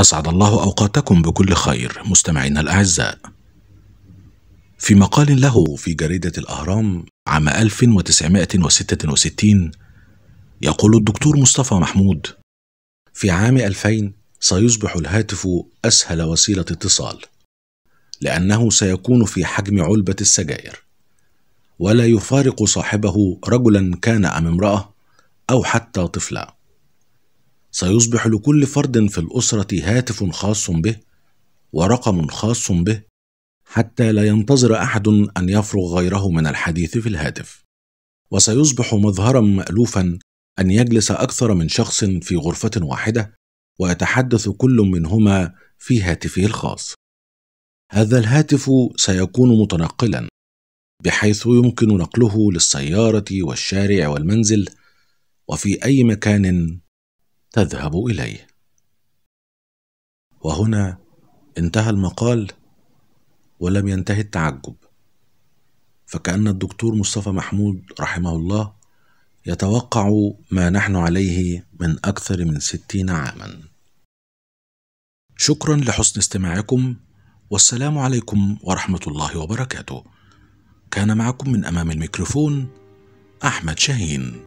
أسعد الله أوقاتكم بكل خير مستمعينا الأعزاء. في مقال له في جريدة الأهرام عام 1966 يقول الدكتور مصطفى محمود: في عام 2000 سيصبح الهاتف أسهل وسيلة اتصال، لأنه سيكون في حجم علبة السجائر، ولا يفارق صاحبه رجلا كان أم امرأة أو حتى طفلا. سيصبح لكل فرد في الأسرة هاتف خاص به ورقم خاص به، حتى لا ينتظر أحد أن يفرغ غيره من الحديث في الهاتف. وسيصبح مظهرا مألوفا أن يجلس أكثر من شخص في غرفة واحدة ويتحدث كل منهما في هاتفه الخاص. هذا الهاتف سيكون متنقلا، بحيث يمكن نقله للسيارة والشارع والمنزل وفي أي مكان تذهب إليه. وهنا انتهى المقال، ولم ينتهي التعجب، فكأن الدكتور مصطفى محمود رحمه الله يتوقع ما نحن عليه من أكثر من 60 عاما. شكرا لحسن استماعكم، والسلام عليكم ورحمة الله وبركاته. كان معكم من أمام الميكروفون أحمد شاهين.